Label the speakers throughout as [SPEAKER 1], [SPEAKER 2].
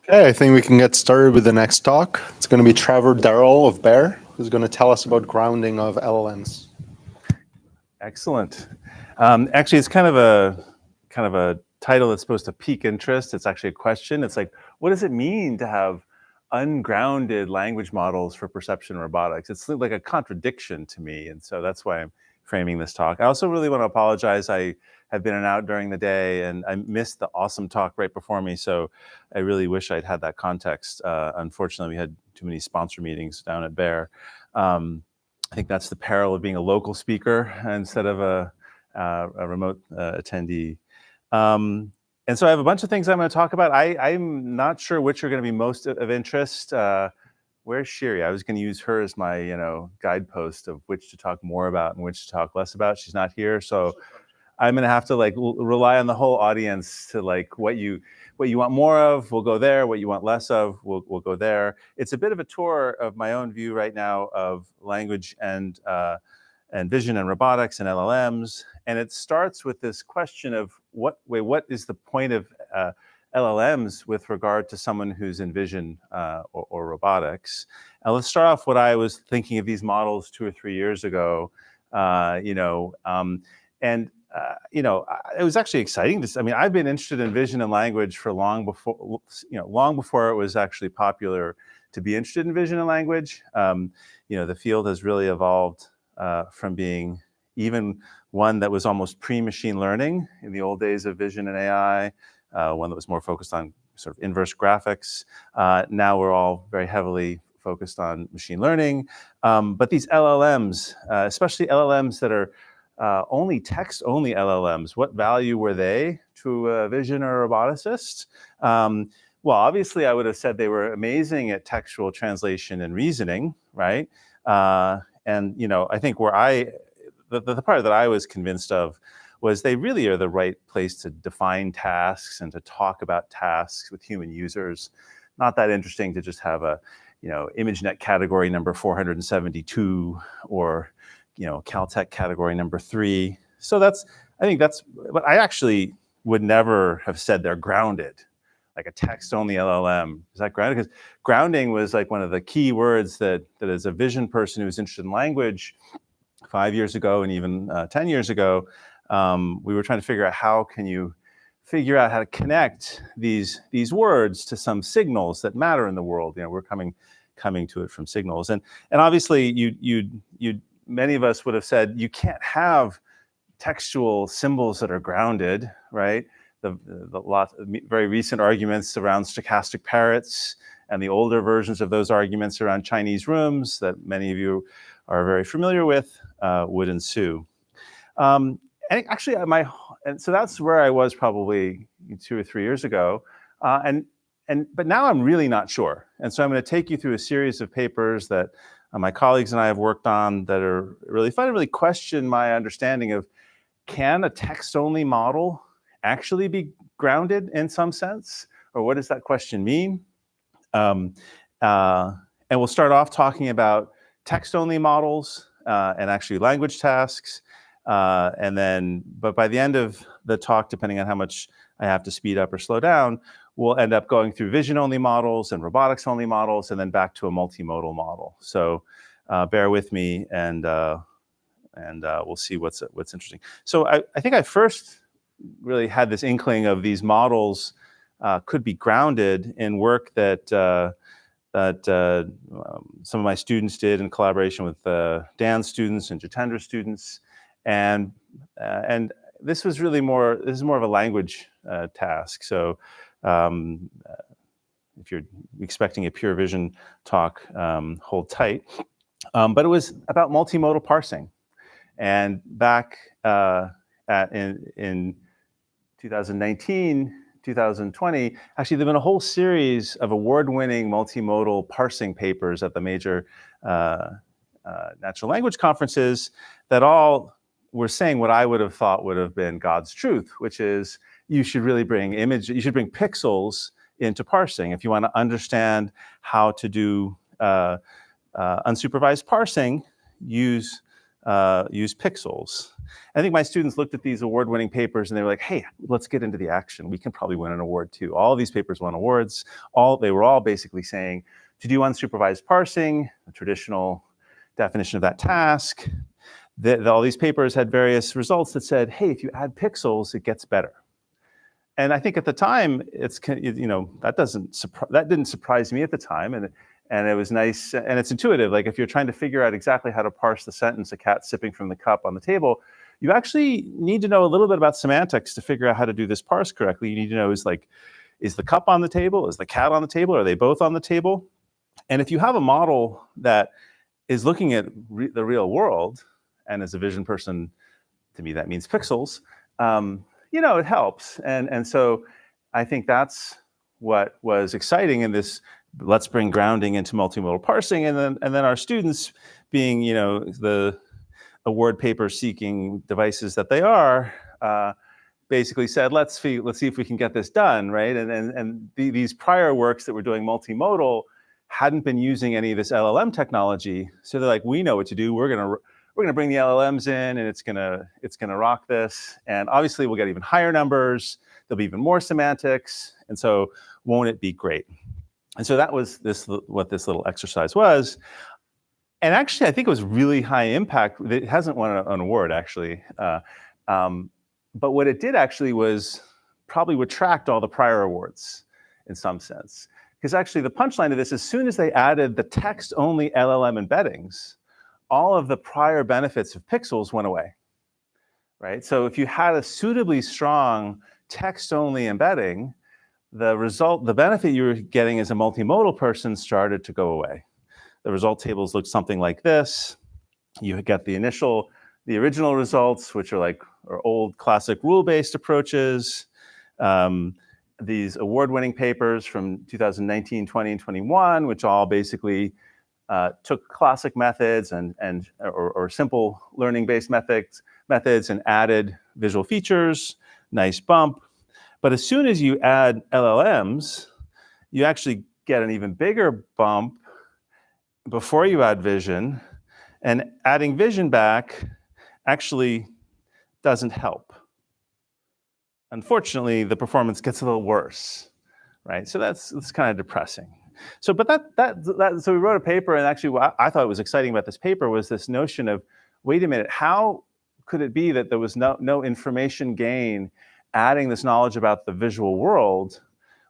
[SPEAKER 1] Okay, I think we can get started with the next talk. It's going to be Trevor Darrell of Bear, who's going to tell us about grounding of LLMs.
[SPEAKER 2] Excellent. Actually, it's kind of a title that's supposed to pique interest. It's actually a question. It's like, what does it mean to have ungrounded language models for perception robotics? It's like a contradiction to me, and so that's why I'm framing this talk. I also really want to apologize. I have been in and out during the day, and I missed the awesome talk right before me, so I really wish I'd had that context. Unfortunately, we had too many sponsor meetings down at Bear. I think that's the peril of being a local speaker instead of a remote attendee. And so I have a bunch of things I'm going to talk about. I'm not sure which are going to be most of interest. Where's Shiri? I was going to use her as my guidepost of which to talk more about and which to talk less about. She's not here, so I'm going to have to rely on the whole audience to what you want more of, we'll go there. What you want less of, we'll go there. It's a bit of a tour of my own view right now of language and vision and robotics and LLMs. And it starts with this question of what is the point of LLMs with regard to someone who's in vision or robotics. And let's start off what I was thinking of these models 2 or 3 years ago. It was actually exciting to. I mean, I've been interested in vision and language for long before it was actually popular to be interested in vision and language. The field has really evolved from being even one that was almost pre-machine learning in the old days of vision and AI, one that was more focused on sort of inverse graphics. Now we're all very heavily focused on machine learning. But these LLMs, especially LLMs that are only text-only LLMs, what value were they to a vision or a roboticist? Well, obviously, I would have said they were amazing at textual translation and reasoning, right? I think the part that I was convinced of was they really are the right place to define tasks and to talk about tasks with human users. Not that interesting to just have a, ImageNet category number 472 or Caltech category number 3. So but I actually would never have said they're grounded, like a text-only LLM. Is that grounded? Because grounding was like one of the key words that as a vision person who's interested in language 5 years ago and even 10 years ago, we were trying to figure out how can you figure out how to connect these words to some signals that matter in the world. We're coming to it from signals, and obviously you many of us would have said you can't have textual symbols that are grounded, right? The very recent arguments around stochastic parrots and the older versions of those arguments around Chinese rooms that many of you are very familiar with would ensue. And actually, so that's where I was probably 2 or 3 years ago, but now I'm really not sure. And so I'm going to take you through a series of papers that my colleagues and I have worked on that are really fun to really question my understanding of, can a text-only model actually be grounded in some sense? Or what does that question mean? And we'll start off talking about text-only models and actually language tasks. But by the end of the talk, depending on how much I have to speed up or slow down, we'll end up going through vision-only models and robotics-only models, and then back to a multimodal model. So bear with me, and we'll see what's interesting. So I think I first really had this inkling of these models could be grounded in work that some of my students did in collaboration with Dan's students and Jitendra's students, and this is more of a language task. So if you're expecting a pure vision talk, hold tight. But it was about multimodal parsing, and back in 2019. 2020, actually, there've been a whole series of award-winning multimodal parsing papers at the major natural language conferences that all were saying what I would have thought would have been God's truth, which is you should really bring pixels into parsing. If you want to understand how to do unsupervised parsing, use use pixels. I think my students looked at these award-winning papers and they were like, hey, let's get into the action. We can probably win an award too. All of these papers won awards. They were all basically saying to do unsupervised parsing, the traditional definition of that task. All these papers had various results that said, hey, if you add pixels, it gets better. And I think at the time, that didn't surprise me at the time, and it was nice, and it's intuitive. Like if you're trying to figure out exactly how to parse the sentence, a cat sipping from the cup on the table, you actually need to know a little bit about semantics to figure out how to do this parse correctly. You need to know is the cup on the table? Is the cat on the table? Are they both on the table? And if you have a model that is looking at the real world, and as a vision person, to me that means pixels, it helps. And so I think that's what was exciting in this, let's bring grounding into multimodal parsing, and then our students being, the award paper seeking devices that they are, basically said, let's see if we can get this done, right? And these prior works that were doing multimodal hadn't been using any of this LLM technology. So they're like, we know what to do. We're gonna bring the LLMs in, and it's gonna rock this. And obviously we'll get even higher numbers. There'll be even more semantics. And so won't it be great? And so that was what this little exercise was. And actually, I think it was really high impact. It hasn't won an award, actually. But what it did actually was probably retract all the prior awards in some sense. Because actually the punchline of this, as soon as they added the text-only LLM embeddings, all of the prior benefits of pixels went away, right? So if you had a suitably strong text-only embedding, the benefit you were getting as a multimodal person started to go away. The result tables look something like this. You get the original results, which are old classic rule-based approaches. These award-winning papers from 2019, 20, and 21, which all basically took classic methods or simple learning-based methods and added visual features, nice bump. But as soon as you add LLMs, you actually get an even bigger bump before you add vision, and adding vision back actually doesn't help. Unfortunately, the performance gets a little worse, right? So that's kind of depressing. So, so we wrote a paper, and actually what I thought was exciting about this paper was this notion of, wait a minute, how could it be that there was no information gain adding this knowledge about the visual world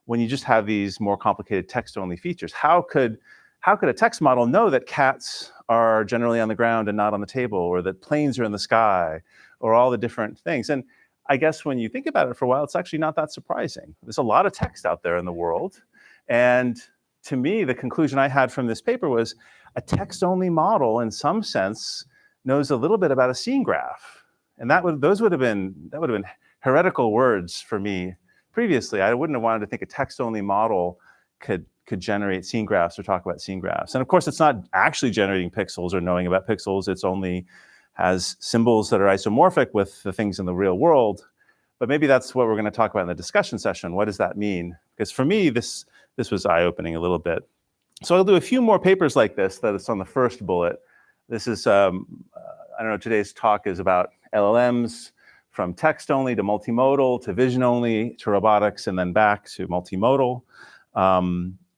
[SPEAKER 2] when you just have these more complicated text-only features? How could a text model know that cats are generally on the ground and not on the table, or that planes are in the sky, or all the different things? And I guess when you think about it for a while, it's actually not that surprising. There's a lot of text out there in the world. And to me, the conclusion I had from this paper was a text-only model, in some sense, knows a little bit about a scene graph. And those would have been heretical words for me previously. I wouldn't have wanted to think a text-only model could generate scene graphs or talk about scene graphs. And of course, it's not actually generating pixels or knowing about pixels. It's only has symbols that are isomorphic with the things in the real world. But maybe that's what we're going to talk about in the discussion session. What does that mean? Because for me, this was eye-opening a little bit. So I'll do a few more papers like this that is on the first bullet. This is, I don't know, today's talk is about LLMs, from text-only to multimodal to vision-only to robotics, and then back to multimodal.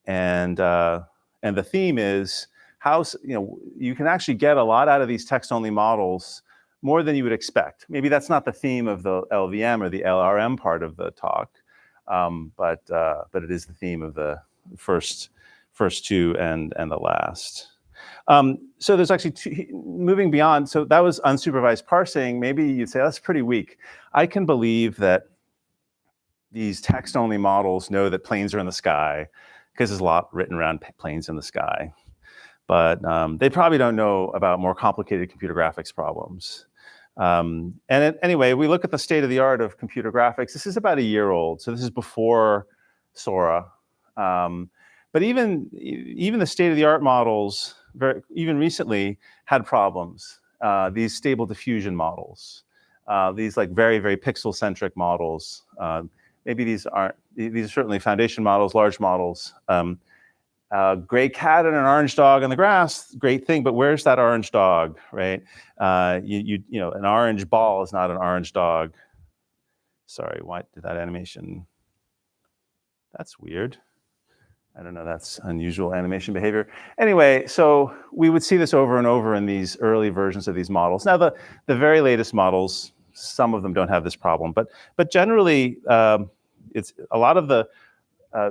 [SPEAKER 2] And the theme is how, you can actually get a lot out of these text-only models, more than you would expect. Maybe that's not the theme of the LVM or the LRM part of the talk, but it is the theme of the first two and the last. So there's actually moving beyond. So that was unsupervised parsing. Maybe you'd say that's pretty weak. I can believe that these text-only models know that planes are in the sky, because there's a lot written around planes in the sky. But they probably don't know about more complicated computer graphics problems. Anyway, we look at the state of the art of computer graphics. This is about a year old, so this is before Sora. But even the state of the art models, even recently, had problems. These stable diffusion models, these very, very pixel-centric models. Maybe these are certainly foundation models, large models. gray cat and an orange dog on the grass, great thing, but where's that orange dog, right? You know, an orange ball is not an orange dog. Sorry, why did that animation? That's weird. I don't know, that's unusual animation behavior. Anyway, so we would see this over and over in these early versions of these models. Now, the very latest models, some of them don't have this problem, but generally, it's a lot of the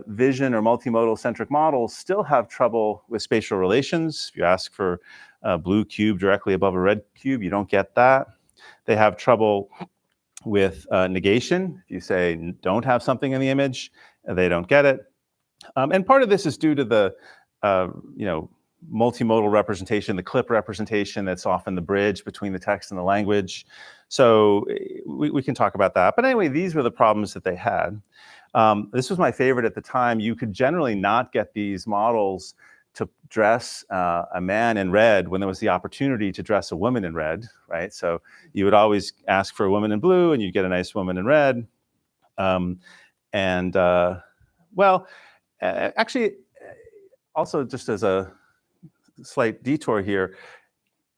[SPEAKER 2] vision or multimodal centric models still have trouble with spatial relations. If you ask for a blue cube directly above a red cube, you don't get that. They have trouble with negation. If you say don't have something in the image, they don't get it. And part of this is due to the you know, multimodal representation, the clip representation that's often the bridge between the text and the language. So we can talk about that. But anyway, these were the problems that they had. This was my favorite at the time. You could generally not get these models to dress a man in red when there was the opportunity to dress a woman in red, right? So you would always ask for a woman in blue and you'd get a nice woman in red. Well, actually, also just as a slight detour here,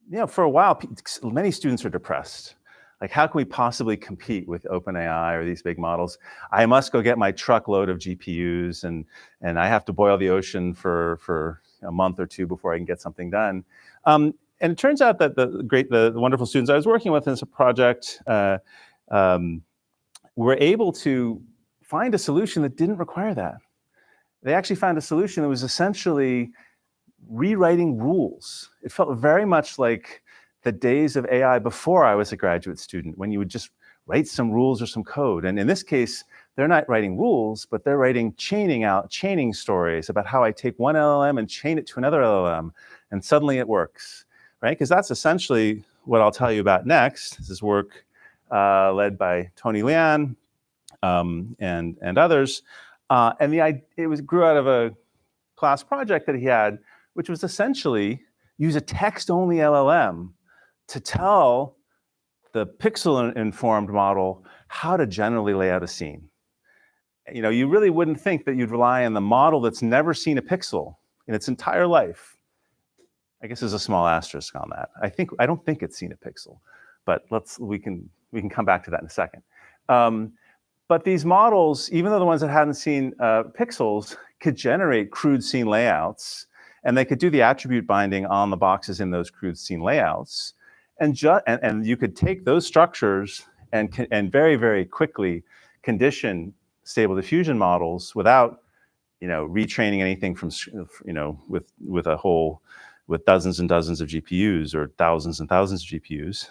[SPEAKER 2] you know, for a while, many students are depressed. Like, how can we possibly compete with OpenAI or these big models? I must go get my truckload of GPUs, and I have to boil the ocean for a month or two before I can get something done. And it turns out that the wonderful students I was working with in this project were able to find a solution that didn't require that. They actually found a solution that was essentially rewriting rules. It felt very much like the days of AI before I was a graduate student, when you would just write some rules or some code. And in this case, they're not writing rules, but they're writing chaining stories about how I take one LLM and chain it to another LLM, and suddenly it works, right? Because that's essentially what I'll tell you about next. This is work led by Tony Lian and others. And it grew out of a class project that he had, which was essentially use a text-only LLM to tell the pixel-informed model how to generally lay out a scene. You know, you really wouldn't think that you'd rely on the model that's never seen a pixel in its entire life. I guess there's a small asterisk on that. I don't think it's seen a pixel, but we can come back to that in a second. But these models, even though the ones that hadn't seen pixels, could generate crude scene layouts, and they could do the attribute binding on the boxes in those crude scene layouts. And you could take those structures and very, very quickly condition stable diffusion models without, you know, retraining anything from, you know, with dozens and dozens of GPUs or thousands and thousands of GPUs,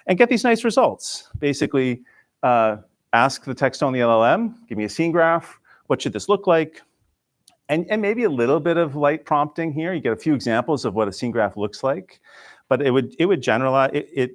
[SPEAKER 2] and get these nice results. Basically, ask the text-only LLM, give me a scene graph. What should this look like? And maybe a little bit of light prompting here. You get a few examples of what a scene graph looks like, but it would generalize. It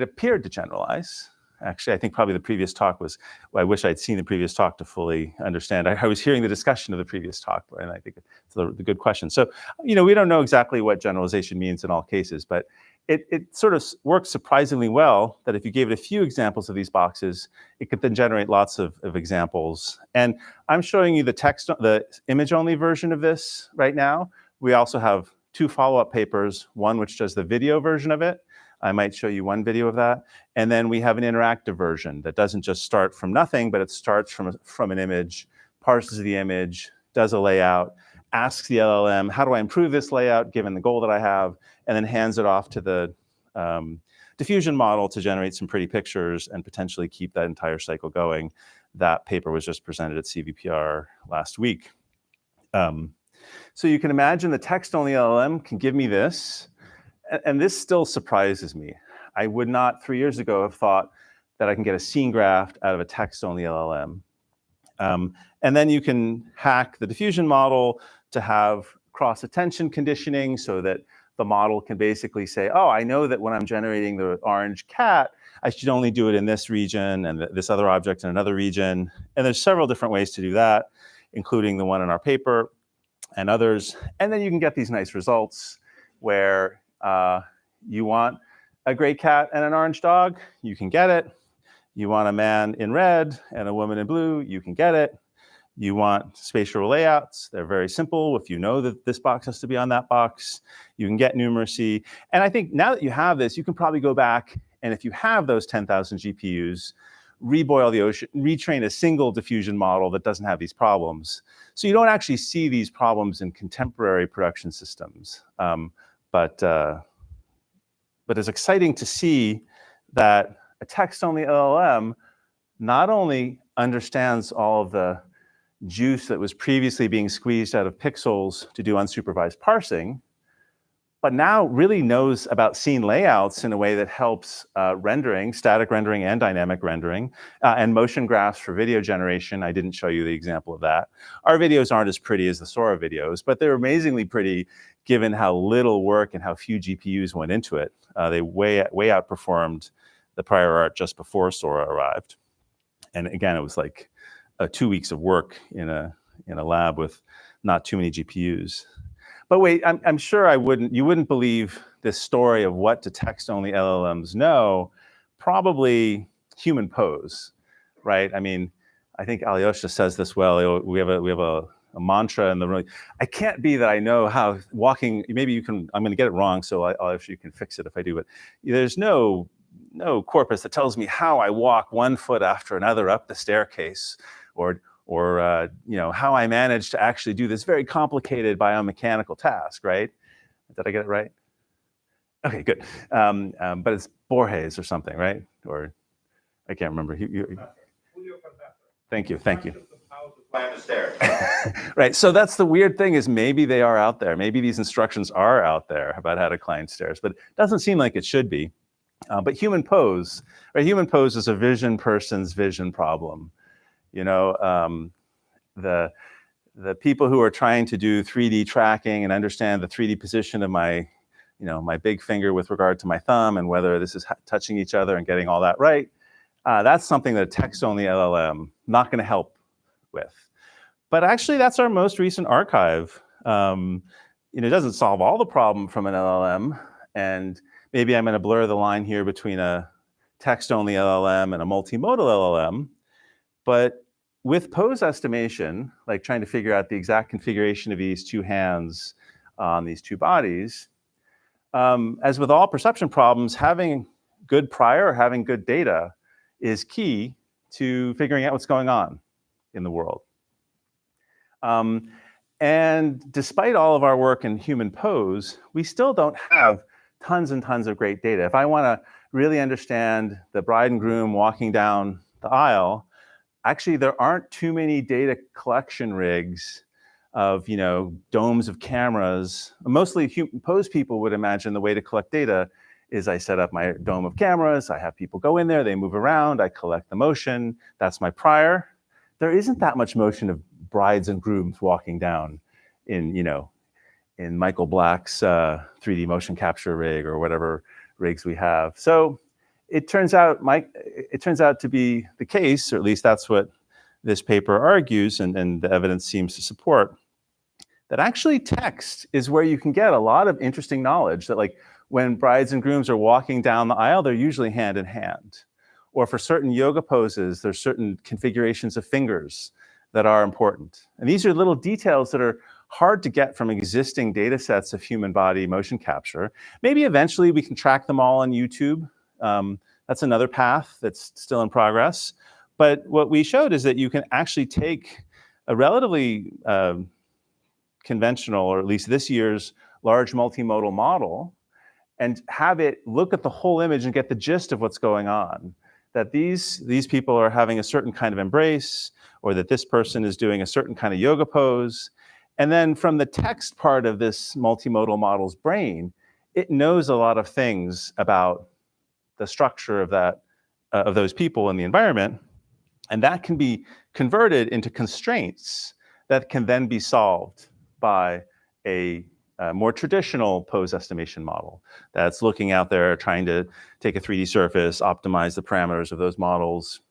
[SPEAKER 2] appeared to generalize. Actually, I think probably the previous talk was, well, I wish I'd seen the previous talk to fully understand. I was hearing the discussion of the previous talk, and I think it's the good question. So, you know, we don't know exactly what generalization means in all cases, but it sort of works surprisingly well that if you gave it a few examples of these boxes, it could then generate lots of examples. And I'm showing you the image-only version of this right now. We also have 2 follow-up papers, one which does the video version of it. I might show you one video of that. And then we have an interactive version that doesn't just start from nothing, but it starts from an image, parses the image, does a layout, asks the LLM, how do I improve this layout given the goal that I have, and then hands it off to the diffusion model to generate some pretty pictures and potentially keep that entire cycle going. That paper was just presented at CVPR last week. So you can imagine the text-only LLM can give me this, and this still surprises me. I would not 3 years ago have thought that I can get a scene graph out of a text-only LLM. And then you can hack the diffusion model to have cross-attention conditioning so that the model can basically say, oh, I know that when I'm generating the orange cat, I should only do it in this region and this other object in another region. And there's several different ways to do that, including the one in our paper and others. And then you can get these nice results where you want a gray cat and an orange dog, you can get it. You want a man in red and a woman in blue, you can get it. You want spatial layouts. They're very simple. If you know that this box has to be on that box, you can get numeracy. And I think now that you have this, you can probably go back, and if you have those 10,000 GPUs, reboil the ocean, retrain a single diffusion model that doesn't have these problems. So you don't actually see these problems in contemporary production systems. But it's exciting to see that a text-only LLM not only understands all of the juice that was previously being squeezed out of pixels to do unsupervised parsing, but now really knows about scene layouts in a way that helps rendering, static rendering and dynamic rendering, and motion graphs for video generation. I didn't show you the example of that. Our videos aren't as pretty as the Sora videos, but they're amazingly pretty given how little work and how few GPUs went into it. They way outperformed the prior art just before Sora arrived. And again, it was like 2 weeks of work in a lab with not too many GPUs. But wait, I'm sure you wouldn't believe this story of what do text-only LLMs know. Probably human pose, right? I mean, I think Alyosha says this well. We have a mantra in the room. I can't be that I know how walking. Maybe you can. I'm going to get it wrong, so you can fix it if I do. But there's no corpus that tells me how I walk one foot after another up the staircase, or how I manage to actually do this very complicated biomechanical task, right? Did I get it right? Okay, good. But it's Borges or something, right? Or I can't remember. Thank you. Right, so that's the weird thing is maybe they are out there. Maybe these instructions are out there about how to climb stairs, but it doesn't seem like it should be. But human pose, right? Human pose is a vision person's vision problem. The people who are trying to do 3D tracking and understand the 3D position of my big finger with regard to my thumb and whether this is touching each other and getting all that right, that's something that a text-only LLM not going to help with. But actually, that's our most recent archive. It doesn't solve all the problem from an LLM, and maybe I'm going to blur the line here between a text-only LLM and a multimodal LLM. But with pose estimation, like trying to figure out the exact configuration of these two hands on these two bodies, as with all perception problems, having good prior or having good data is key to figuring out what's going on in the world. And despite all of our work in human pose, we still don't have tons and tons of great data. If I want to really understand the bride and groom walking down the aisle, actually there aren't too many data collection rigs of domes of cameras. Mostly pose people would imagine the way to collect data is I set up my dome of cameras, I have people go in there, they move around, I collect the motion, that's my prior. There isn't that much motion of brides and grooms walking down in Michael Black's 3D motion capture rig or whatever rigs we have. So it turns out to be the case, or at least that's what this paper argues, and the evidence seems to support, that actually text is where you can get a lot of interesting knowledge, that like when brides and grooms are walking down the aisle, they're usually hand in hand. Or for certain yoga poses, there's certain configurations of fingers that are important. And these are little details that are hard to get from existing data sets of human body motion capture. Maybe eventually we can track them all on YouTube. That's another path that's still in progress. But what we showed is that you can actually take a relatively conventional, or at least this year's, large multimodal model and have it look at the whole image and get the gist of what's going on. That these people are having a certain kind of embrace, or that this person is doing a certain kind of yoga pose. And then from the text part of this multimodal model's brain, it knows a lot of things about the structure of those people in the environment. And that can be converted into constraints that can then be solved by a more traditional pose estimation model that's looking out there, trying to take a 3D surface, optimize the parameters of those models,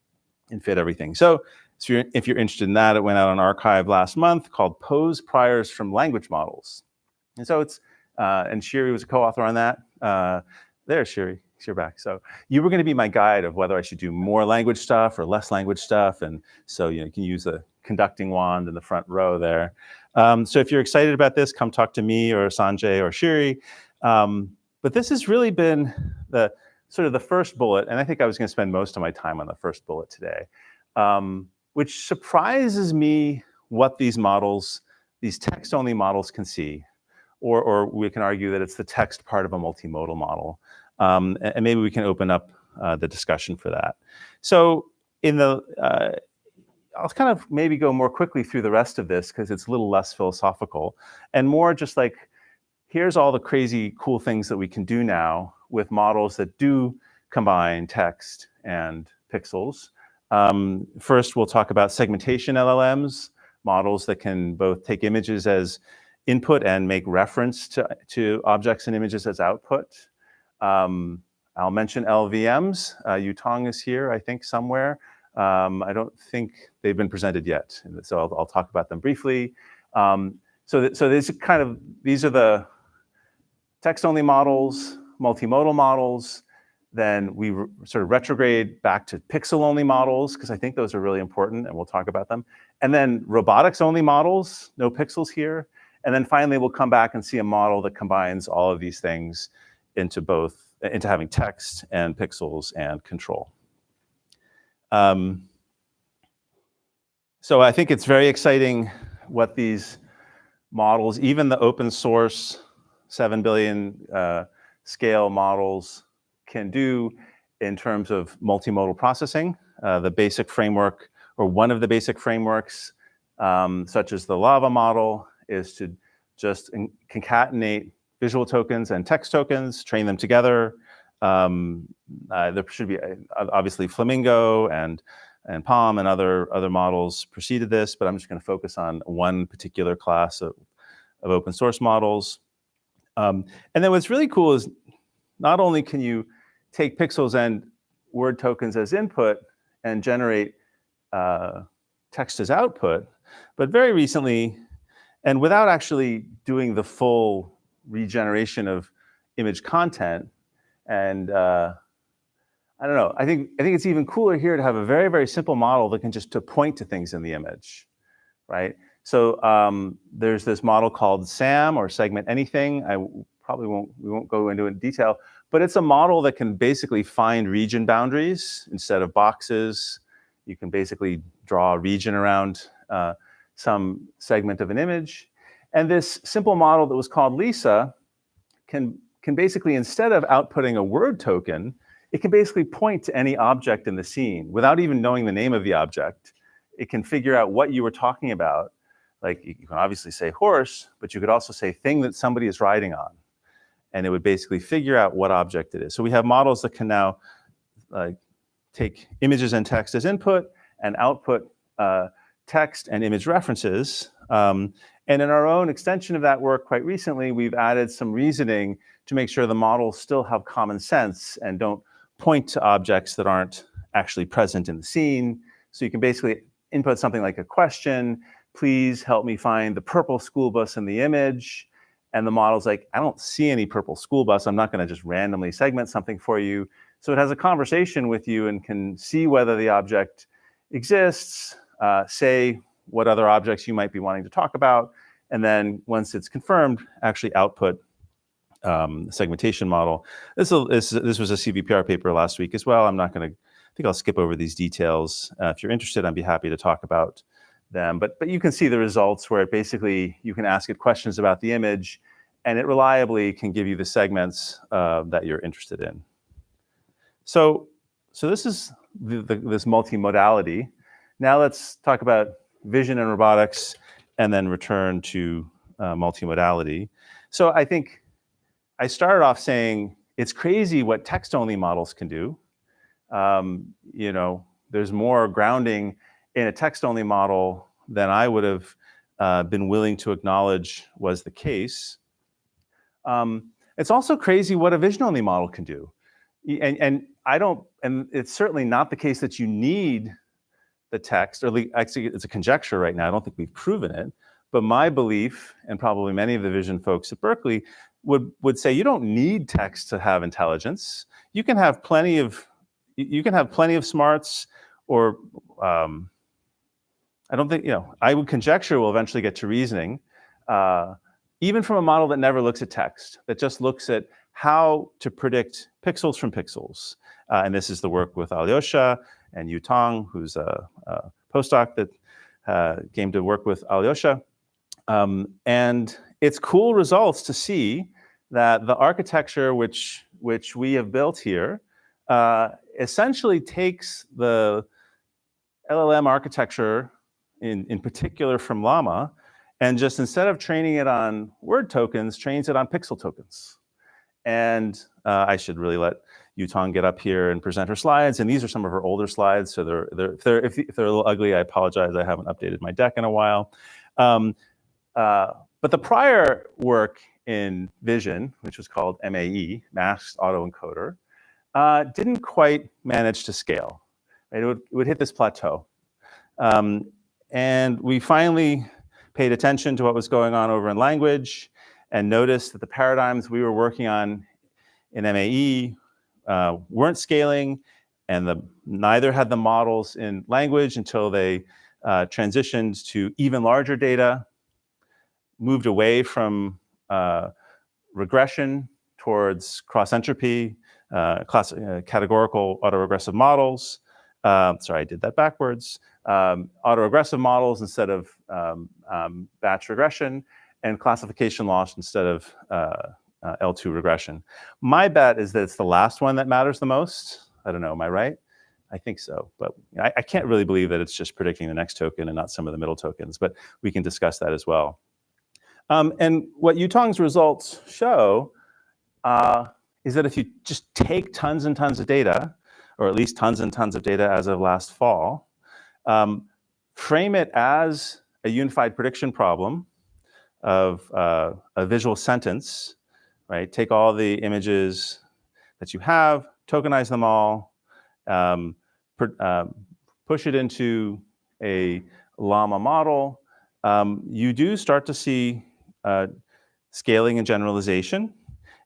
[SPEAKER 2] and fit everything. So if you're interested in that, it went out on archive last month called Pose Priors from Language Models. And so it's, and Shiri was a co-author on that. There's Shiri. you're back. So you were going to be my guide of whether I should do more language stuff or less language stuff. And so you can use the conducting wand in the front row there. So if you're excited about this, come talk to me or Sanjay or Shiri. But this has really been the sort of the first bullet, and I think I was going to spend most of my time on the first bullet today, which surprises me what these models, these text-only models can see. Or we can argue that it's the text part of a multimodal model. And maybe we can open up the discussion for that. So I'll kind of maybe go more quickly through the rest of this because it's a little less philosophical and more just like, here's all the crazy cool things that we can do now with models that do combine text and pixels. First, we'll talk about segmentation LLMs, models that can both take images as input and make reference to objects and images as output. I'll mention LVMs. Yutong is here, I think, somewhere. I don't think they've been presented yet, so I'll talk about them briefly. So these are the text-only models, multimodal models. Then we sort of retrograde back to pixel-only models, because I think those are really important, and we'll talk about them. And then robotics-only models, no pixels here. And then finally, we'll come back and see a model that combines all of these things into having text and pixels and control. So I think it's very exciting what these models, even the open source 7 billion scale models, can do in terms of multimodal processing. The basic framework, or one of the basic frameworks, such as the Larva model, is to just concatenate visual tokens and text tokens, train them together. There should be obviously Flamingo and Palm and other models preceded this, but I'm just going to focus on one particular class of open source models. And then what's really cool is not only can you take pixels and word tokens as input and generate text as output, but very recently, and without actually doing the full regeneration of image content, and I don't know, I think it's even cooler here to have a very, very simple model that can just point to things in the image, right? So there's this model called SAM, or Segment Anything. We won't go into it in detail, but it's a model that can basically find region boundaries instead of boxes. You can basically draw a region around some segment of an image. And this simple model that was called Lisa can basically, instead of outputting a word token, it can basically point to any object in the scene without even knowing the name of the object. It can figure out what you were talking about. Like, you can obviously say horse, but you could also say thing that somebody is riding on. And it would basically figure out what object it is. So we have models that can now take images and text as input and output text and image references. And in our own extension of that work quite recently, we've added some reasoning to make sure the models still have common sense and don't point to objects that aren't actually present in the scene. So you can basically input something like a question, please help me find the purple school bus in the image. And the model's like, I don't see any purple school bus. I'm not going to just randomly segment something for you. So it has a conversation with you and can see whether the object exists, say what other objects you might be wanting to talk about, and then once it's confirmed, actually output the segmentation model. This was a CVPR paper last week as well. I'm not going to, I think I'll skip over these details. If you're interested, I'd be happy to talk about them. But you can see the results where it basically, you can ask it questions about the image, and it reliably can give you the segments that you're interested in. So this is this multimodality. Now let's talk about vision and robotics, and then return to multimodality. So I think I started off saying it's crazy what text-only models can do. You know, there's more grounding in a text-only model than I would have been willing to acknowledge was the case. It's also crazy what a vision-only model can do. And it's certainly not the case that you need the text, or actually it's a conjecture right now, I don't think we've proven it, but my belief, and probably many of the vision folks at Berkeley, would say you don't need text to have intelligence. You can have plenty of smarts, or I don't think, I would conjecture we'll eventually get to reasoning, even from a model that never looks at text, that just looks at how to predict pixels from pixels. And this is the work with Alyosha and Yu Tong, who's a postdoc that came to work with Alyosha. And it's cool results to see that the architecture which we have built here essentially takes the LLM architecture, in particular from Llama, and just instead of training it on word tokens, trains it on pixel tokens. And I should really let Yu Tong get up here and present her slides. And these are some of her older slides. So if they're a little ugly, I apologize. I haven't updated my deck in a while. But the prior work in vision, which was called MAE, Masked Autoencoder, didn't quite manage to scale. Right? It would hit this plateau. And we finally paid attention to what was going on over in language and noticed that the paradigms we were working on in MAE weren't scaling, and neither had the models in language until they transitioned to even larger data, moved away from regression towards cross-entropy, categorical autoregressive models. Sorry, I did that backwards. Autoregressive models instead of batch regression, and classification loss instead of L2 regression. My bet is that it's the last one that matters the most. I don't know, am I right? I think so, but I can't really believe that it's just predicting the next token and not some of the middle tokens, but we can discuss that as well. And what Yu Tong's results show is that if you just take tons and tons of data, or at least tons and tons of data as of last fall, frame it as a unified prediction problem of a visual sentence, right? Take all the images that you have, tokenize them all, push it into a llama model. You do start to see scaling and generalization,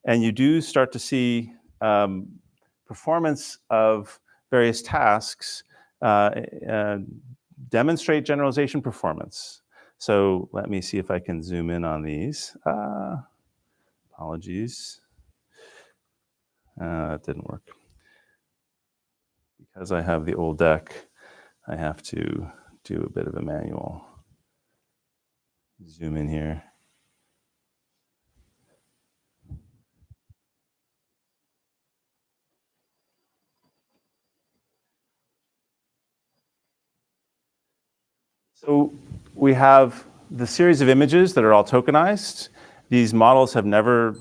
[SPEAKER 2] and you do start to see performance of various tasks demonstrate generalization performance. So let me see if I can zoom in on these. Apologies. That didn't work. Because I have the old deck, I have to do a bit of a manual zoom in here. So we have the series of images that are all tokenized. These models have never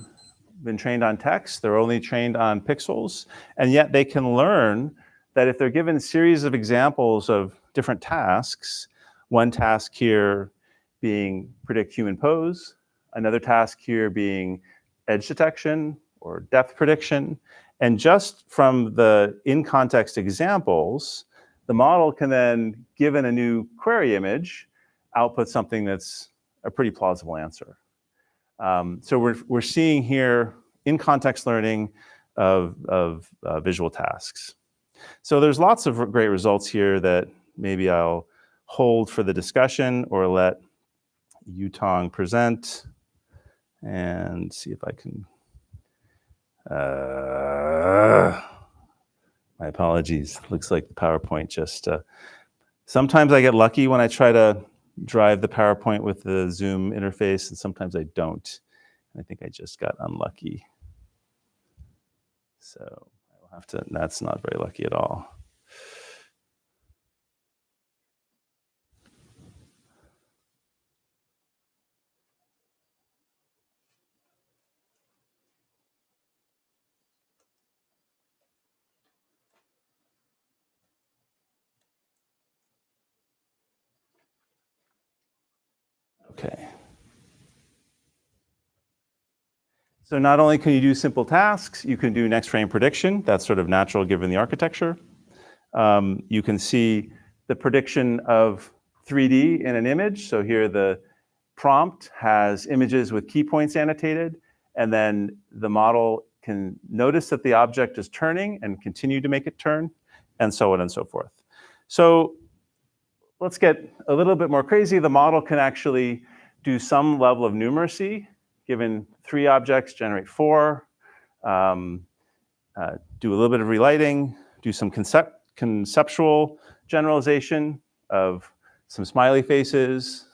[SPEAKER 2] been trained on text. They're only trained on pixels. And yet they can learn that if they're given a series of examples of different tasks, one task here being predict human pose, another task here being edge detection or depth prediction, and just from the in-context examples, the model can then, given a new query image, output something that's a pretty plausible answer. So we're seeing here in-context learning of visual tasks. So there's lots of great results here that maybe I'll hold for the discussion or let Yu Tong present and see if I can. My apologies. Looks like the PowerPoint just. Sometimes I get lucky when I try to drive the PowerPoint with the Zoom interface, and sometimes I don't. I think I just got unlucky. So I will have to. That's not very lucky at all. Okay. So not only can you do simple tasks, you can do next frame prediction. That's sort of natural given the architecture. You can see the prediction of 3D in an image. So here the prompt has images with key points annotated, and then the model can notice that the object is turning and continue to make it turn, and so on and so forth. So let's get a little bit more crazy. The model can actually do some level of numeracy. Given 3 objects, generate 4, do a little bit of relighting, do some conceptual generalization of some smiley faces,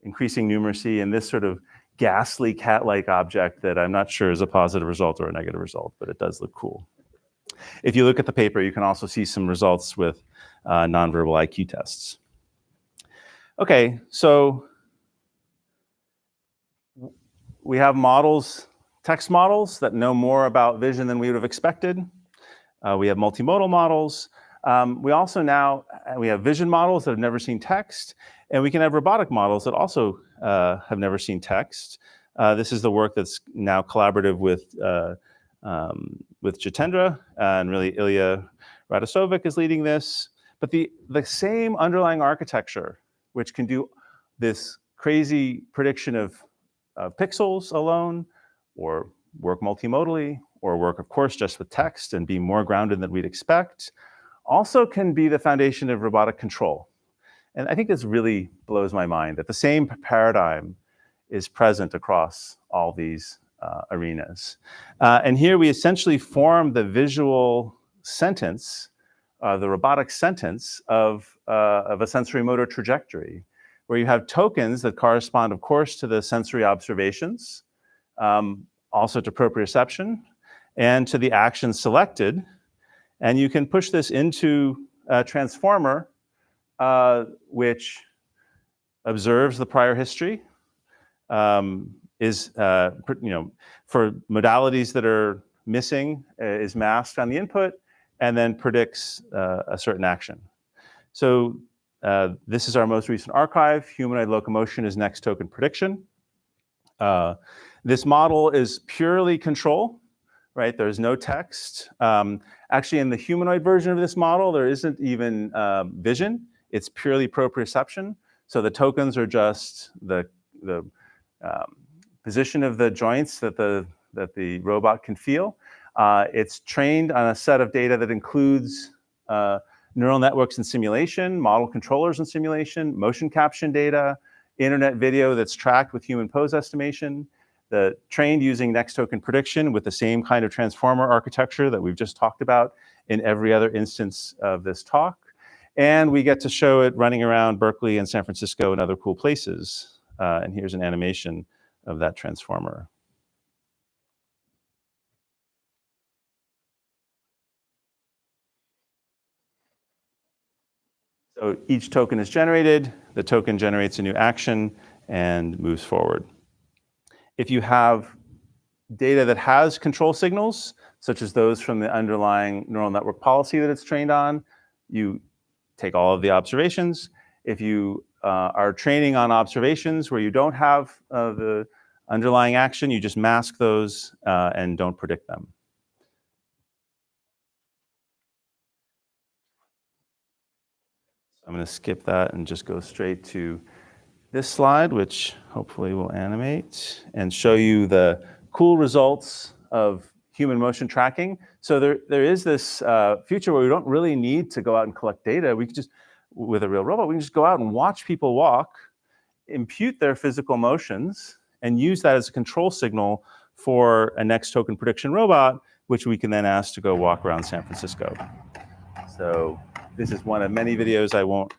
[SPEAKER 2] increasing numeracy, and this sort of ghastly cat-like object that I'm not sure is a positive result or a negative result, but it does look cool. If you look at the paper, you can also see some results with nonverbal IQ tests. Okay, so we have models, text models that know more about vision than we would have expected. We have multimodal models. We also now we have vision models that have never seen text, and we can have robotic models that also have never seen text. This is the work that's now collaborative with Jitendra, and really Ilya Radosovic is leading this. But the same underlying architecture, which can do this crazy prediction of pixels alone, or work multimodally, or work, of course, just with text and be more grounded than we'd expect, also can be the foundation of robotic control. And I think this really blows my mind that the same paradigm is present across all these arenas. And here we essentially form the visual sentence, the robotic sentence of a sensory motor trajectory, where you have tokens that correspond, of course, to the sensory observations, also to proprioception, and to the action selected. And you can push this into a transformer, which observes the prior history, is, for modalities that are missing, is masked on the input, and then predicts a certain action. So this is our most recent archive. Humanoid locomotion is next token prediction. This model is purely control, right? There's no text. Actually, in the humanoid version of this model, there isn't even vision. It's purely proprioception. So the tokens are just the position of the joints that the robot can feel. It's trained on a set of data that includes neural networks in simulation, model controllers in simulation, motion caption data, internet video that's tracked with human pose estimation, trained using next token prediction with the same kind of transformer architecture that we've just talked about in every other instance of this talk. And we get to show it running around Berkeley and San Francisco and other cool places. And here's an animation of that transformer. So each token is generated, the token generates a new action and moves forward. If you have data that has control signals, such as those from the underlying neural network policy that it's trained on, you take all of the observations. If you are training on observations where you don't have the underlying action, you just mask those and don't predict them. I'm going to skip that and just go straight to this slide, which hopefully will animate and show you the cool results of human motion tracking. So there is this future where we don't really need to go out and collect data. We can just, with a real robot, we can just go out and watch people walk, impute their physical motions, and use that as a control signal for a next token prediction robot, which we can then ask to go walk around San Francisco. So this is one of many videos. I won't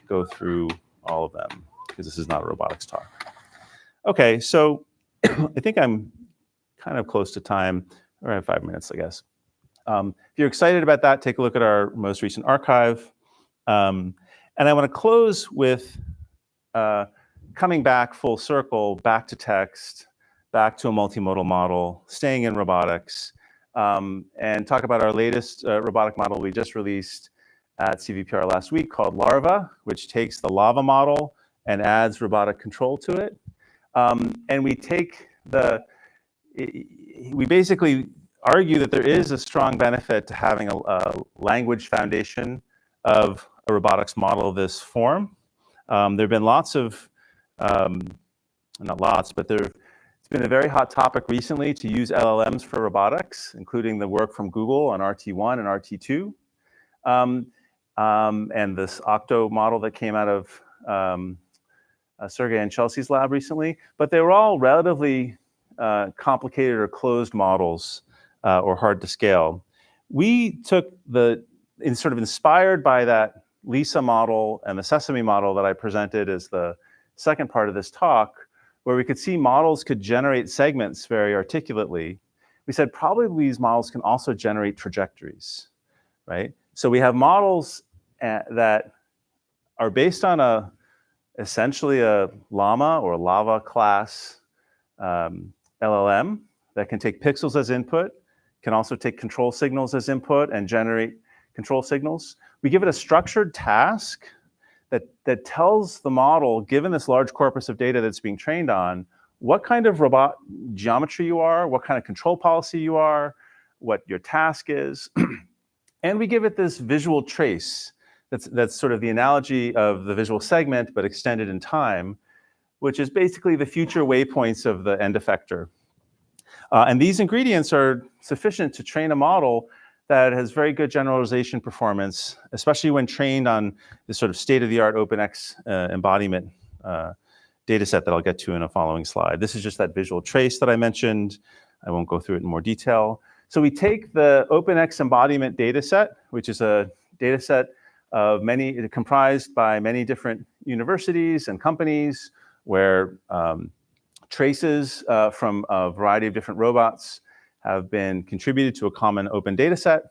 [SPEAKER 2] go through all of them because this is not a robotics talk. Okay, so I think I'm kind of close to time. Around 5 minutes, I guess. If you're excited about that, take a look at our most recent archive. And I want to close with coming back full circle, back to text, back to a multimodal model, staying in robotics, and talk about our latest robotic model we just released at CVPR last week called Larva, which takes the Larva model and adds robotic control to it. And we basically argue that there is a strong benefit to having a language foundation of a robotics model of this form. There have been lots of, not lots, but there have It's been a very hot topic recently to use LLMs for robotics, including the work from Google on RT1 and RT2, and this Octo model that came out of Sergey and Chelsea's lab recently. But they were all relatively complicated or closed models or hard to scale. We took sort of inspired by that Lisa model and the Sesame model that I presented as the second part of this talk, where we could see models could generate segments very articulately. We said probably these models can also generate trajectories, right? So we have models that are based on essentially a llama or Larva class LLM that can take pixels as input, can also take control signals as input and generate control signals. We give it a structured task that tells the model, given this large corpus of data that's being trained on, what kind of robot geometry you are, what kind of control policy you are, what your task is. And we give it this visual trace that's sort of the analogy of the visual segment, but extended in time, which is basically the future waypoints of the end effector. And these ingredients are sufficient to train a model that has very good generalization performance, especially when trained on this sort of state-of-the-art OpenX embodiment data set that I'll get to in a following slide. This is just that visual trace that I mentioned. I won't go through it in more detail. So we take the OpenX embodiment data set, which is a data set of comprised by many different universities and companies, where traces from a variety of different robots have been contributed to a common open data set.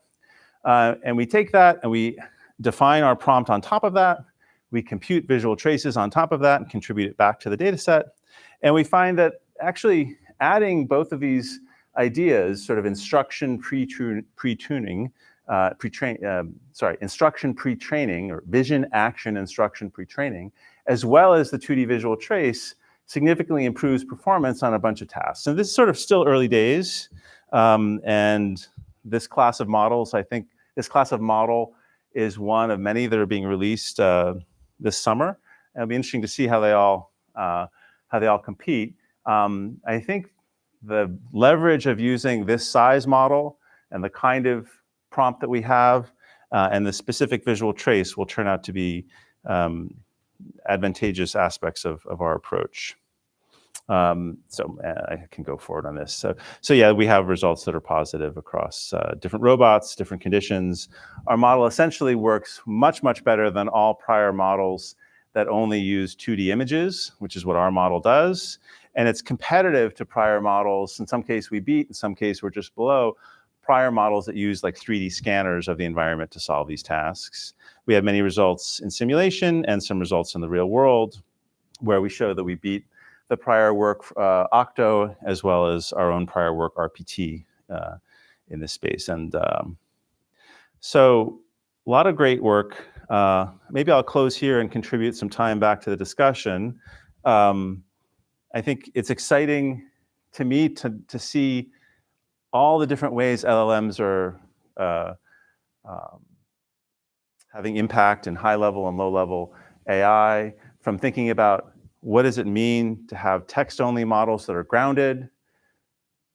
[SPEAKER 2] And we take that and we define our prompt on top of that. We compute visual traces on top of that and contribute it back to the data set. And we find that actually adding both of these ideas, sort of instruction pre-training, or vision action instruction pre-training, as well as the 2D visual trace, significantly improves performance on a bunch of tasks. So this is sort of still early days. And this class of models, I think this class of model is one of many that are being released this summer. And it'll be interesting to see how they all compete. I think the leverage of using this size model and the kind of prompt that we have and the specific visual trace will turn out to be advantageous aspects of our approach. So I can go forward on this. So yeah, we have results that are positive across different robots, different conditions. Our model essentially works much, much better than all prior models that only use 2D images, which is what our model does. And it's competitive to prior models. In some case we beat, in some case we're just below prior models that use like 3D scanners of the environment to solve these tasks. We have many results in simulation and some results in the real world where we show that we beat the prior work Octo, as well as our own prior work RPT in this space. And so a lot of great work. Maybe I'll close here and contribute some time back to the discussion. I think it's exciting to me to see all the different ways LLMs are having impact in high-level and low-level AI, from thinking about what does it mean to have text-only models that are grounded,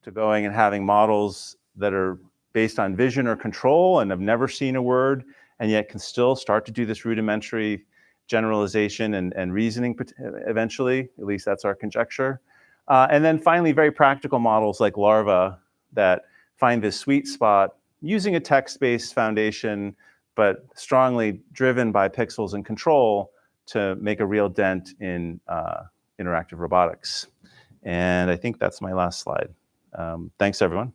[SPEAKER 2] to going and having models that are based on vision or control and have never seen a word, and yet can still start to do this rudimentary generalization and reasoning eventually. At least that's our conjecture. And then finally, very practical models like Larva that find this sweet spot using a text-based foundation, but strongly driven by pixels and control to make a real dent in interactive robotics. And I think that's my last slide. Thanks, everyone.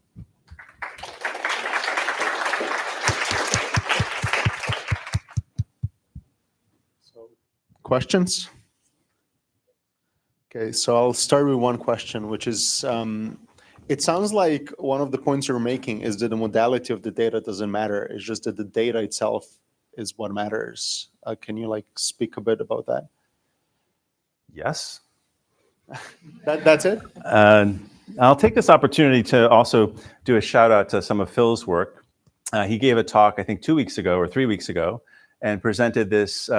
[SPEAKER 1] So, questions? Okay, so I'll start with one question, which is, it sounds like one of the points you're making is that the modality of the data doesn't matter. It's just that the data itself is what matters. Can you speak a bit about that?
[SPEAKER 2] Yes.
[SPEAKER 1] That's it?
[SPEAKER 2] I'll take this opportunity to also do a shout out to some of Phil's work. He gave a talk, I think 2 weeks ago or 3 weeks ago, and presented this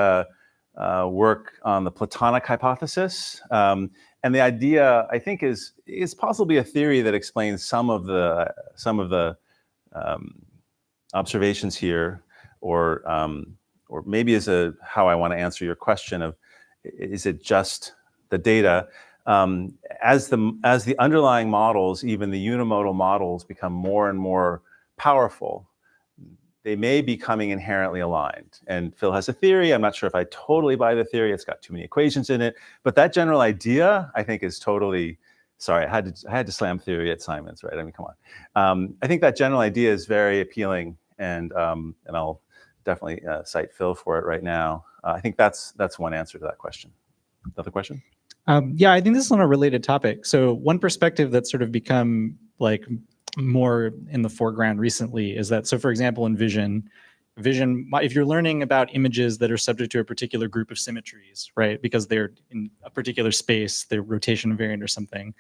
[SPEAKER 2] work on the Platonic hypothesis. And the idea, I think, is possibly a theory that explains some of the observations here, or maybe is how I want to answer your question of, is it just the data? As the underlying models, even the unimodal models, become more and more powerful, they may be becoming inherently aligned. And Phil has a theory. I'm not sure if I totally buy the theory. It's got too many equations in it. But that general idea, I think, is totally, sorry, I had to slam theory at Simon's, right? I mean, come on. I think that general idea is very appealing, and I'll definitely cite Phil for it right now. I think that's one answer to that question. Another question?
[SPEAKER 3] Yeah, I think this is on a related topic. So one perspective that's sort of become like more in the foreground recently is that, so for example, in vision, if you're learning about images that are subject to a particular group of symmetries, right, because they're in a particular space, they're rotation invariant or something,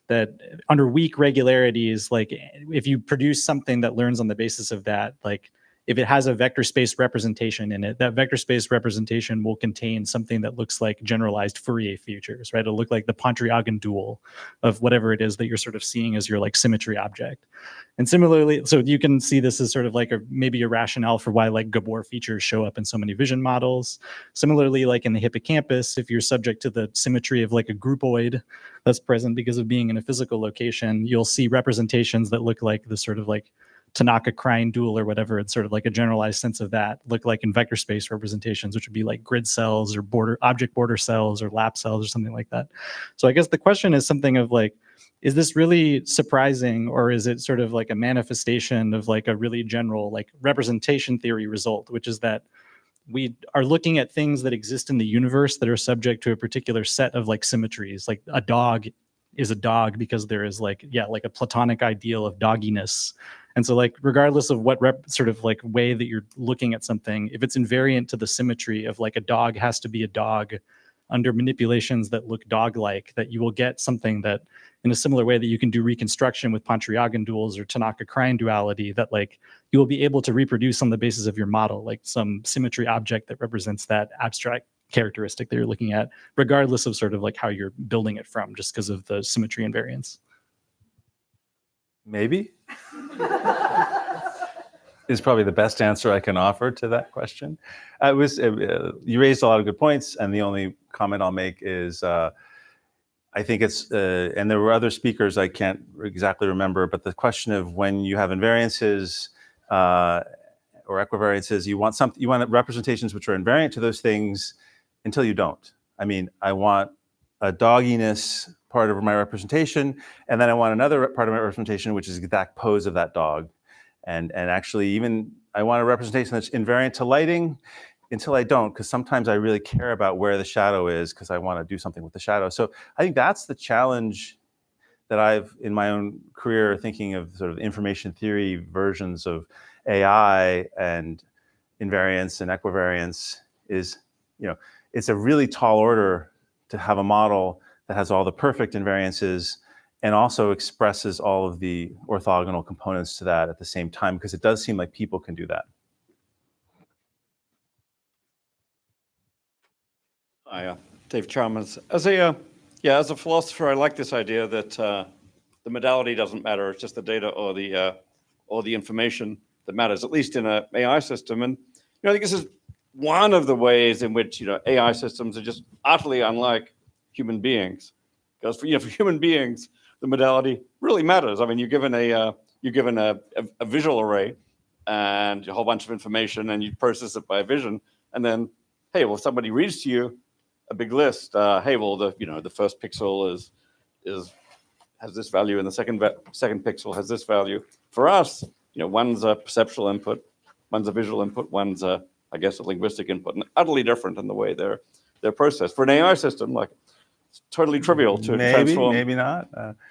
[SPEAKER 3] that under weak regularities, like if you produce something that learns on the basis of that, like if it has a vector space representation in it, that vector space representation will contain something that looks like generalized Fourier features, right? It'll look like the Pontryagin dual of whatever it is that you're sort of seeing as your like symmetry object. And similarly, so you can see this as sort of like maybe a rationale for why like Gabor features show up in so many vision models. Similarly, like in the hippocampus, if you're subject to the symmetry of like a groupoid that's present because of being in a physical location, you'll see representations that look like the sort of like Tanaka-Krein dual or whatever. It's sort of like a generalized sense of that, look like in vector space representations, which would be like grid cells or object border cells or lap cells or something like that. So I guess the question is something of like, is this really surprising, or is it sort of like a manifestation of like a really general like representation theory result, which is that we are looking at things that exist in the universe that are subject to a particular set of like symmetries. Like a dog is a dog because there is like, yeah, like a Platonic ideal of dogginess. And so like, regardless of what sort of like way that you're looking at something, if it's invariant to the symmetry of like a dog has to be a dog under manipulations that look dog-like, that you will get something that in a similar way that you can do reconstruction with Pontryagin duals or Tanaka-Krein duality, that like you will be able to reproduce on the basis of your model, like some symmetry object that represents that abstract characteristic that you're looking at, regardless of sort of like how you're building it from, just because of the symmetry invariance.
[SPEAKER 2] Maybe is probably the best answer I can offer to that question. You raised a lot of good points, and the only comment I'll make is I think it's, and there were other speakers I can't exactly remember, but the question of when you have invariances or equivariances, you want representations which are invariant to those things until you don't. I mean, I want a dogginess part of my representation, and then I want another part of my representation which is the exact pose of that dog. And actually, even I want a representation that's invariant to lighting until I don't, because sometimes I really care about where the shadow is because I want to do something with the shadow. So I think that's the challenge that I've, in my own career, thinking of sort of information theory versions of AI and invariance and equivariance is, it's a really tall order to have a model that has all the perfect invariances and also expresses all of the orthogonal components to that at the same time, because it does seem like people can do that.
[SPEAKER 4] Hi, Dave Chalmers. As a philosopher, I like this idea that the modality doesn't matter; it's just the data or the information that matters, at least in an AI system. And I think this is one of the ways in which AI systems are just utterly unlike human beings, because for human beings, the modality really matters. I mean, you're given a visual array and a whole bunch of information, and you process it by vision, and then, hey, well, somebody reads to you a big list. Hey, well, the first pixel has this value, and the second pixel has this value. For us, one's a perceptual input, one's a visual input, one's a linguistic input, and utterly different in the way they're processed. For an AI system, like, it's totally trivial to transform.
[SPEAKER 2] Maybe not.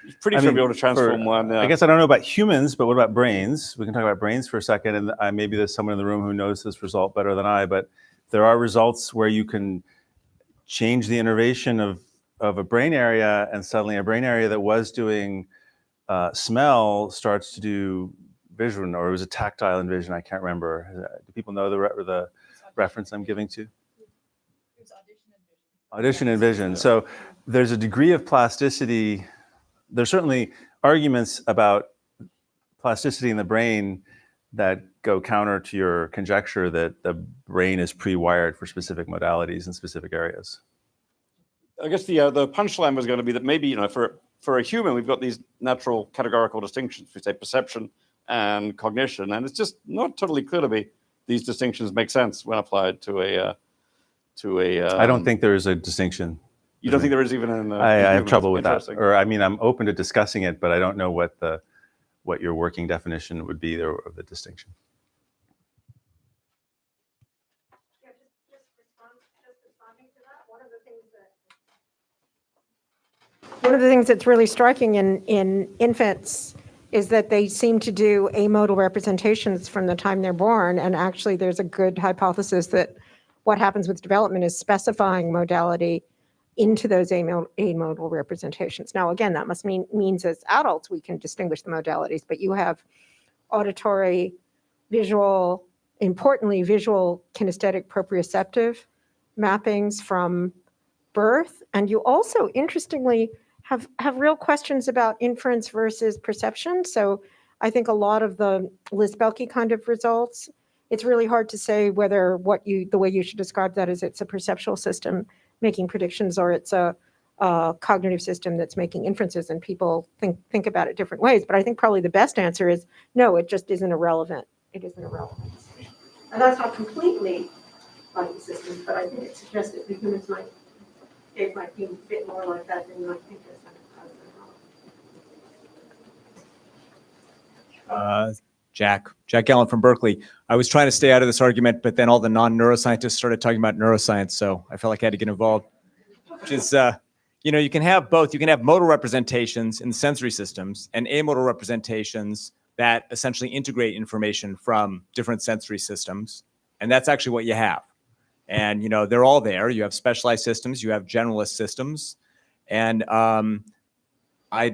[SPEAKER 4] It's pretty trivial to transform one.
[SPEAKER 2] I guess I don't know about humans, but what about brains? We can talk about brains for a second, and maybe there's someone in the room who knows this result better than I, but there are results where you can change the innervation of a brain area, and suddenly a brain area that was doing smell starts to do vision, or it was a tactile in vision. I can't remember. Do people know the reference I'm giving to?
[SPEAKER 5] It's
[SPEAKER 2] Audition and vision. So there's a degree of plasticity. There's certainly arguments about plasticity in the brain that go counter to your conjecture that the brain is pre-wired for specific modalities in specific areas.
[SPEAKER 4] I guess the punchline was going to be that maybe, for a human, we've got these natural categorical distinctions. We say perception and cognition, and it's just not totally clear to me these distinctions make sense when applied to a
[SPEAKER 2] I don't think there is a distinction.
[SPEAKER 4] You don't think there is even in
[SPEAKER 2] I have
[SPEAKER 4] humans?
[SPEAKER 2] trouble with that. Or I mean, I'm open to discussing it, but I don't know what your working definition would be there of the distinction.
[SPEAKER 5] Yeah, just responding to that. One of the things that's really striking in infants is that they seem to do amodal representations from the time they're born, and actually there's a good hypothesis that what happens with development is specifying modality into those amodal representations. Now, again, that must means as adults we can distinguish the modalities, but you have auditory, visual, importantly, visual, kinesthetic, proprioceptive mappings from birth, and you also, interestingly, have real questions about inference versus perception. So I think a lot of the Liz Belke kind of results, it's really hard to say whether the way you should describe that is it's a perceptual system making predictions or it's a cognitive system that's making inferences, and people think about it different ways. But I think probably the best answer is no, it just isn't irrelevant. It isn't irrelevant. And that's not completely like the systems, but I think it suggests that the humans might be a bit more like that than you might think as
[SPEAKER 6] Jack Allen from Berkeley. I was trying to stay out of this argument, but then all the non-neuroscientists started talking about neuroscience, so I felt like I had to get involved. Which is, you can have both. You can have modal representations in the sensory systems and amodal representations that essentially integrate information from different sensory systems, and that's actually what you have. And they're all there. You have specialized systems, you have generalist systems, and I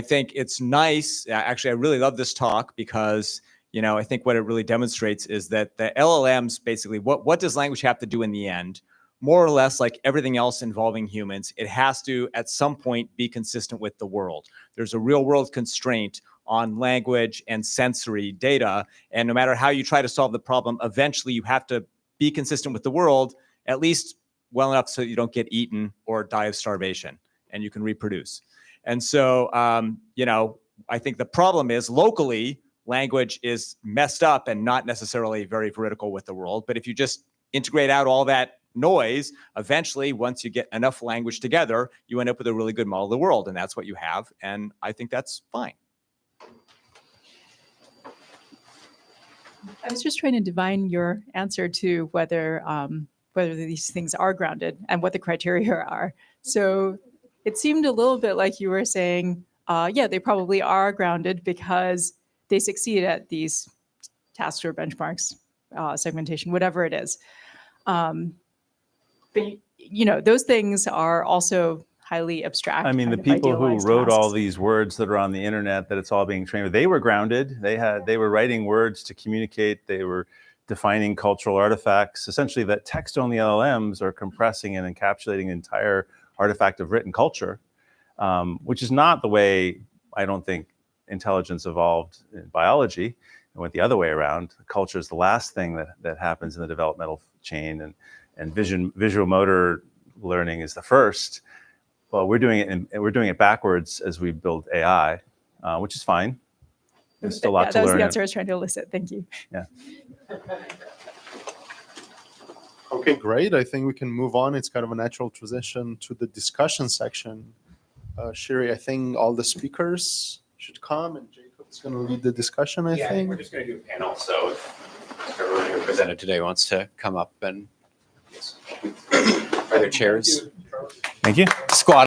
[SPEAKER 6] think it's nice. Actually, I really love this talk because, I think what it really demonstrates is that the LLMs, basically, what does language have to do in the end? More or less like everything else involving humans, it has to, at some point, be consistent with the world. There's a real world constraint on language and sensory data. And no matter how you try to solve the problem, eventually you have to be consistent with the world, at least well enough so you don't get eaten or die of starvation and you can reproduce. And so, I think the problem is locally, language is messed up and not necessarily very veridical with the world. But if you just integrate out all that noise, eventually, once you get enough language together, you end up with a really good model of the world. And that's what you have. And I think that's fine.
[SPEAKER 7] I was just trying to divine your answer to whether these things are grounded and what the criteria are. So it seemed a little bit like you were saying, yeah, they probably are grounded because they succeed at these tasks or benchmarks, segmentation, whatever it is. But those things are also highly abstract.
[SPEAKER 2] I mean, the people who wrote all these words that are on the internet that it's all being trained with, they were grounded. They were writing words to communicate. They were defining cultural artifacts. Essentially, that text-only LLMs are compressing and encapsulating the entire artifact of written culture, which is not the way, I don't think, intelligence evolved in biology. It went the other way around. Culture is the last thing that happens in the developmental chain, and visual motor learning is the first. Well, we're doing it backwards as we build AI, which is fine. There's still a lot to learn.
[SPEAKER 7] That was the answer I was trying to elicit. Thank you.
[SPEAKER 2] Yeah.
[SPEAKER 1] Okay, great. I think we can move on. It's kind of a natural transition to the discussion section. Sherry, I think all the speakers should come, and Jacob's going to lead the discussion, I think.
[SPEAKER 8] We're just going to do a panel, so if everyone who presented today wants to come up and are there chairs?
[SPEAKER 2] Thank you.
[SPEAKER 8] Squat.